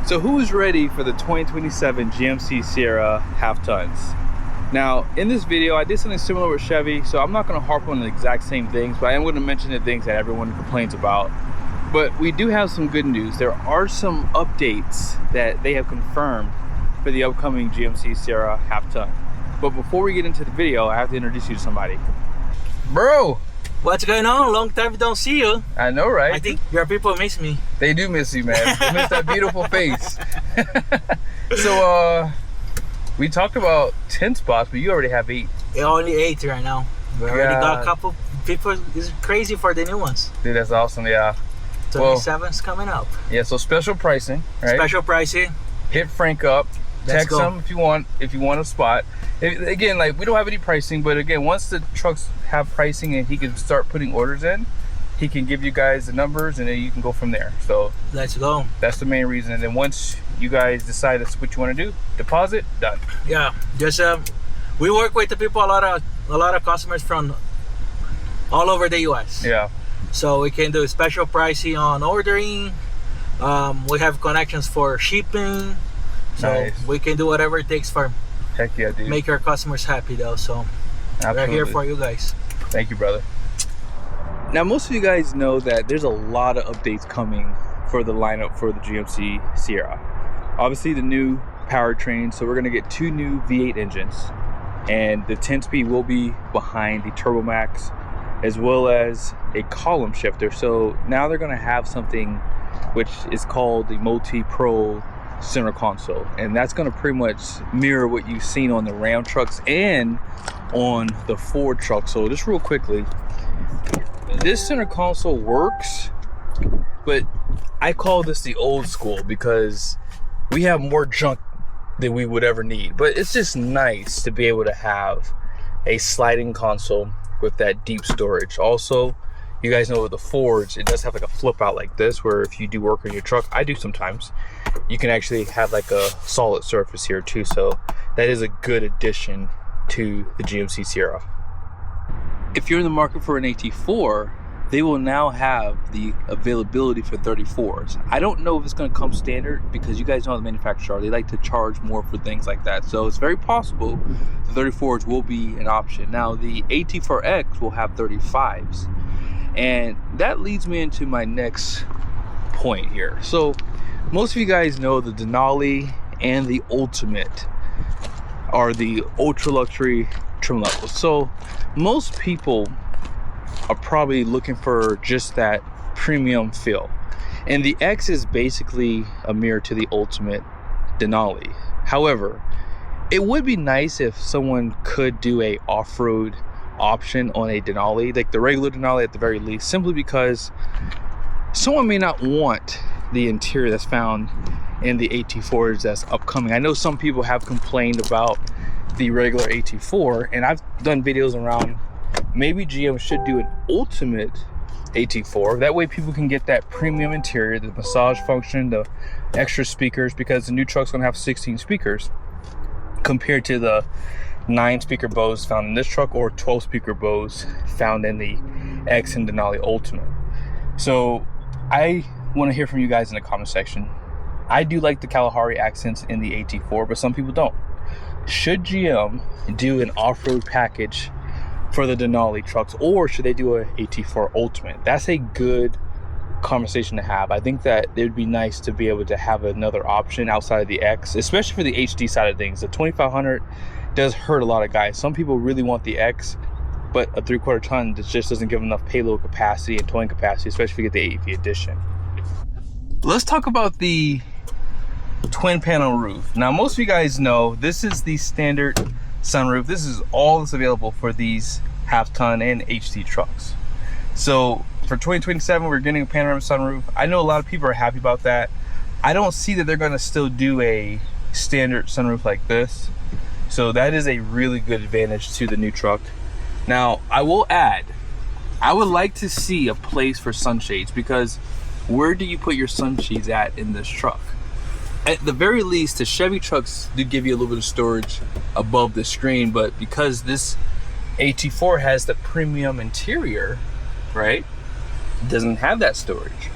So who is ready for the 2027 GMC Sierra half tons? Now, in this video, I did something similar with Chevy, so I'm not going to harp on the exact same things, but I am going to mention the things that everyone complains about. But we do have some good news. There are some updates that they have confirmed for the upcoming GMC Sierra half ton. But before we get into the video, I have to introduce you to somebody. Bro! What's going on? Long time don't see you. I know, right? I think your people miss me. They do miss you, man. They miss that beautiful face. So, we talked about 10 spots, but you already have 8. Only 8 right now. We already got a couple people. It's crazy for the new ones. Dude, that's awesome, yeah. 27's coming up. Yeah, so special pricing, right? Special pricing. Hit Frank up. Text him if you want a spot. Again, like, we don't have any pricing, but again, once the trucks have pricing and he can start putting orders in, he can give you guys the numbers and then you can go from there. So let's go. That's the main reason. And then once you guys decide that's what you want to do, deposit, done. Yeah, just we work with the people, a lot of customers from all over the US. Yeah. So we can do special pricing on ordering. We have connections for shipping. So nice. We can do whatever it takes for heck yeah, dude. Make our customers happy though. So absolutely. We're here for you guys. Thank you, brother. Now, most of you guys know that there's a lot of updates coming for the lineup for the GMC Sierra. Obviously, the new powertrain. So we're gonna get 2 new V8 engines, and the 10-speed will be behind the Turbo Max, as well as a column shifter. So now they're gonna have something which is called the Multi-Pro center console, and that's going to pretty much mirror what you've seen on the Ram trucks and on the Ford truck. So just real quickly, this center console works, but I call this the old school because we have more junk than we would ever need. But it's just nice to be able to have a sliding console with that deep storage. Also, you guys know with the Fords, it does have like a flip out like this, where if you do work on your truck, I do sometimes, you can actually have like a solid surface here too. So that is a good addition to the GMC Sierra. If you're in the market for an AT4, they will now have the availability for 34s. I don't know if it's going to come standard, because you guys know how the manufacturers are. They like to charge more for things like that. So it's very possible the 34s will be an option. Now, the AT4X will have 35s. And that leads me into my next point here. So most of you guys know the Denali and the Ultimate are the ultra luxury trim levels. So most people are probably looking for just that premium feel. And the X is basically a mirror to the Ultimate Denali. However, it would be nice if someone could do a off-road option on a Denali, like the regular Denali at the very least, simply because someone may not want the interior that's found in the AT4s that's upcoming. I know some people have complained about the regular AT4, and I've done videos around maybe GM should do an Ultimate AT4. That way people can get that premium interior, the massage function, the extra speakers, because the new truck's gonna have 16 speakers compared to the 9 speaker Bose found in this truck, or 12 speaker Bose found in the X and Denali Ultimate. So I want to hear from you guys in the comment section. I do like the Kalahari accents in the AT4, but some people don't. Should GM do an off-road package for the Denali trucks, or should they do a AT4 Ultimate? That's a good conversation to have. I think that it would be nice to be able to have another option outside of the X, especially for the HD side of things. The 2500 does hurt a lot of guys. Some people really want the X, but a 3/4 ton just doesn't give enough payload capacity and towing capacity, especially if you get the AEV edition. Let's talk about the twin panel roof. Now, most of you guys know this is the standard sunroof. This is all that's available for these half ton and HD trucks. So for 2027, we're getting a panoramic sunroof. I know a lot of people are happy about that. I don't see that they're going to still do a standard sunroof like this. So that is a really good advantage to the new truck. Now, I will add, I would like to see a place for sunshades, because where do you put your sunshades at in this truck? At the very least, the Chevy trucks do give you a little bit of storage above the screen, but because this AT4 has the premium interior, right, it doesn't have that storage.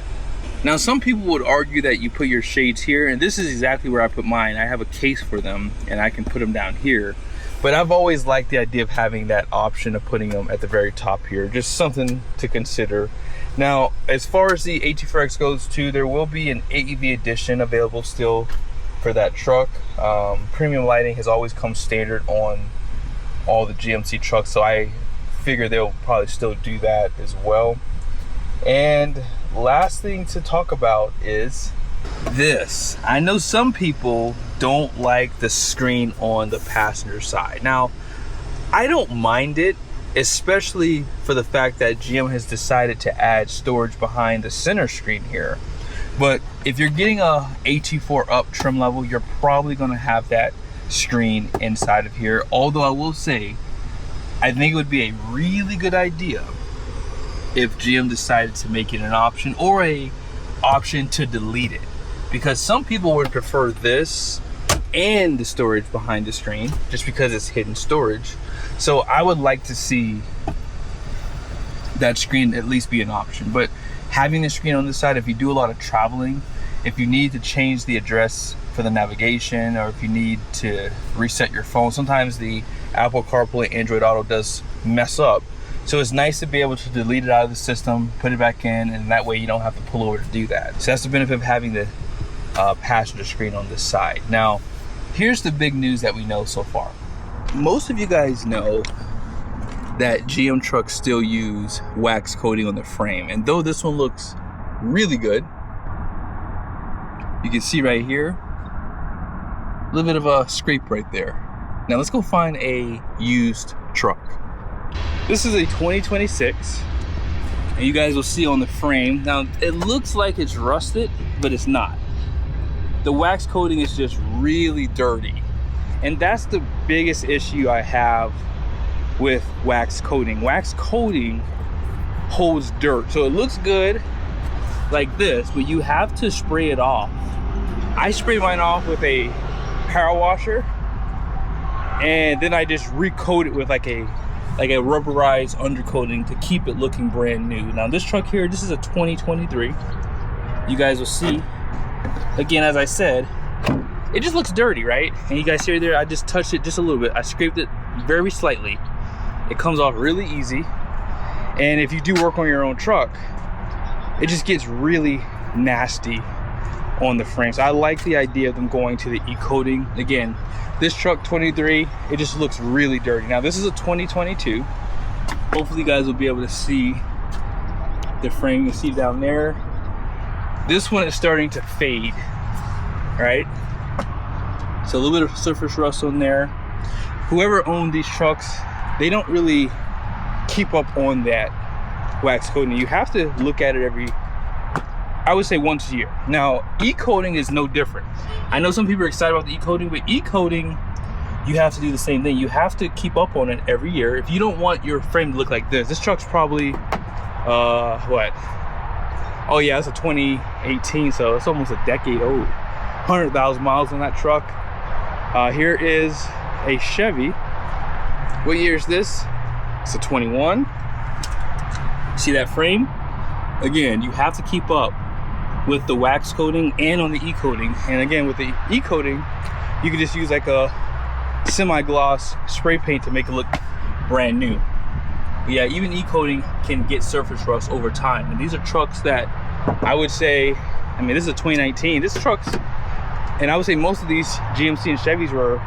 Now, some people would argue that you put your shades here, and this is exactly where I put mine. I have a case for them, and I can put them down here. But I've always liked the idea of having that option of putting them at the very top here. Just something to consider. Now, as far as the AT4X goes too, there will be an AEV edition available still for that truck. Premium lighting has always come standard on all the GMC trucks, so I figure they'll probably still do that as well. And last thing to talk about is this. I know some people don't like the screen on the passenger side. Now, I don't mind it, especially for the fact that GM has decided to add storage behind the center screen here. But if you're getting a AT4 up trim level, you're probably gonna have that screen inside of here. Although I will say, I think it would be a really good idea if GM decided to make it an option, or a option to delete it, because some people would prefer this and the storage behind the screen just because it's hidden storage. So I would like to see that screen at least be an option. But having the screen on this side, if you do a lot of traveling, if you need to change the address for the navigation, or if you need to reset your phone, sometimes the Apple CarPlay, Android Auto does mess up. So it's nice to be able to delete it out of the system, put it back in, and that way you don't have to pull over to do that. So that's the benefit of having the passenger screen on this side. Now, here's the big news that we know so far. Most of you guys know that GM trucks still use wax coating on the frame. And though this one looks really good, you can see right here, a little bit of a scrape right there. Now let's go find a used truck. This is a 2026, and you guys will see on the frame. Now, it looks like it's rusted, but it's not. The wax coating is just really dirty. And that's the biggest issue I have with wax coating. Wax coating holds dirt. So it looks good like this, but you have to spray it off. I spray mine off with a power washer, and then I just recoat it with like a rubberized undercoating to keep it looking brand new. Now this truck here, this is a 2023. You guys will see, again, as I said, it just looks dirty, right? And you guys see there, I just touched it just a little bit. I scraped it very slightly. It comes off really easy. And if you do work on your own truck, it just gets really nasty on the frame. So I like the idea of them going to the e-coating. Again, this truck 23, it just looks really dirty. Now this is a 2022. Hopefully you guys will be able to see the frame. You see down there, this one is starting to fade, right? So a little bit of surface rust on there. Whoever owned these trucks, they don't really keep up on that wax coating. You have to look at it every, I would say, once a year. Now, e-coating is no different. I know some people are excited about the e-coating, but e-coating, you have to do the same thing. You have to keep up on it every year. If you don't want your frame to look like this, this truck's probably, what? Oh yeah, it's a 2018, so it's almost a decade old. 100,000 miles on that truck. Here is a Chevy. What year is this? It's a 21. See that frame? Again, you have to keep up with the wax coating and on the e-coating. And again, with the e-coating, you can just use like a semi-gloss spray paint to make it look brand new. But yeah, even e-coating can get surface rust over time. And these are trucks that I would say, I mean, this is a 2019. This truck's, and I would say most of these GMC and Chevys were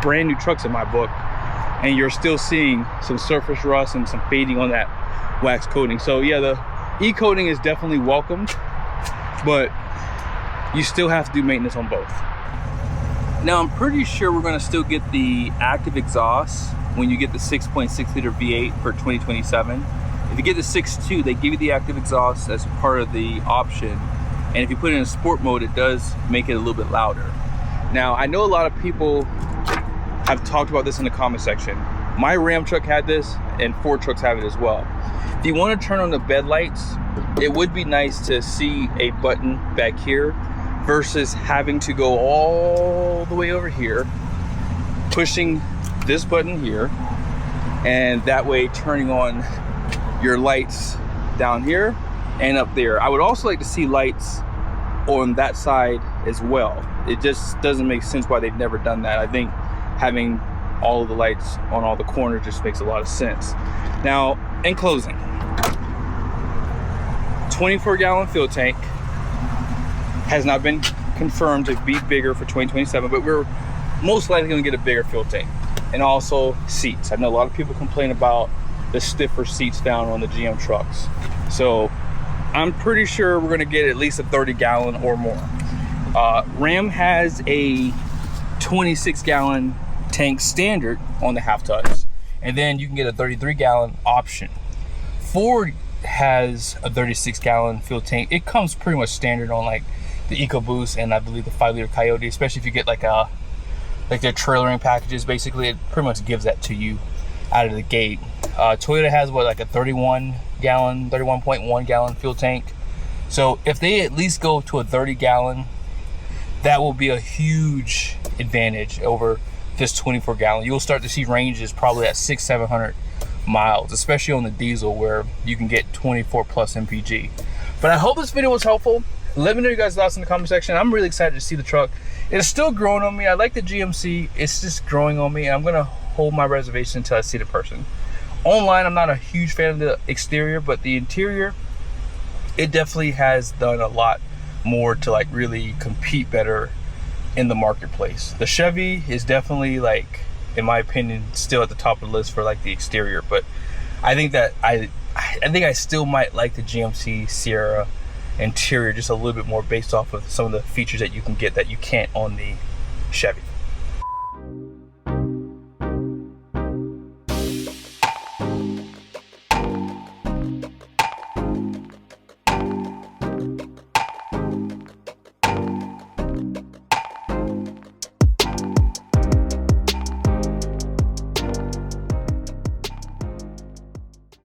brand new trucks in my book. And you're still seeing some surface rust and some fading on that wax coating. So yeah, the e-coating is definitely welcomed, but you still have to do maintenance on both. Now, I'm pretty sure we're gonna still get the active exhaust when you get the 6.6 liter V8 for 2027. If you get the 6.2, they give you the active exhaust as part of the option. And if you put it in sport mode, it does make it a little bit louder. Now, I know a lot of people have talked about this in the comment section. My Ram truck had this, and Ford trucks have it as well. If you want to turn on the bed lights, it would be nice to see a button back here versus having to go all the way over here, pushing this button here, and that way turning on your lights down here and up there. I would also like to see lights on that side as well. It just doesn't make sense why they've never done that. I think having all of the lights on all the corners just makes a lot of sense. Now, in closing, 24-gallon fuel tank has not been confirmed to be bigger for 2027, but we're most likely going to get a bigger fuel tank. And also seats. I know a lot of people complain about the stiffer seats found on the GM trucks. So I'm pretty sure we're going to get at least a 30-gallon or more. Ram has a 26-gallon tank standard on the half tons, and then you can get a 33-gallon option. Ford has a 36-gallon fuel tank. It comes pretty much standard on like the EcoBoost and I believe the 5-liter Coyote, especially if you get like their trailering packages. Basically, it pretty much gives that to you out of the gate. Toyota has what, like a 31.1 gallon fuel tank. So if they at least go to a 30-gallon, that will be a huge advantage over this 24-gallon. You'll start to see ranges probably at 600-700 miles, especially on the diesel where you can get 24 plus mpg. But I hope this video was helpful. Let me know your guys' thoughts in the comment section. I'm really excited to see the truck. It's still growing on me. I like the GMC. It's just growing on me, and I'm gonna hold my reservation until I see the person. Online, I'm not a huge fan of the exterior, but the interior, it definitely has done a lot more to like really compete better in the marketplace. The Chevy is definitely, like, in my opinion, still at the top of the list for like the exterior, but I think that I think I still might like the GMC Sierra interior just a little bit more based off of some of the features that you can get that you can't on the Chevy.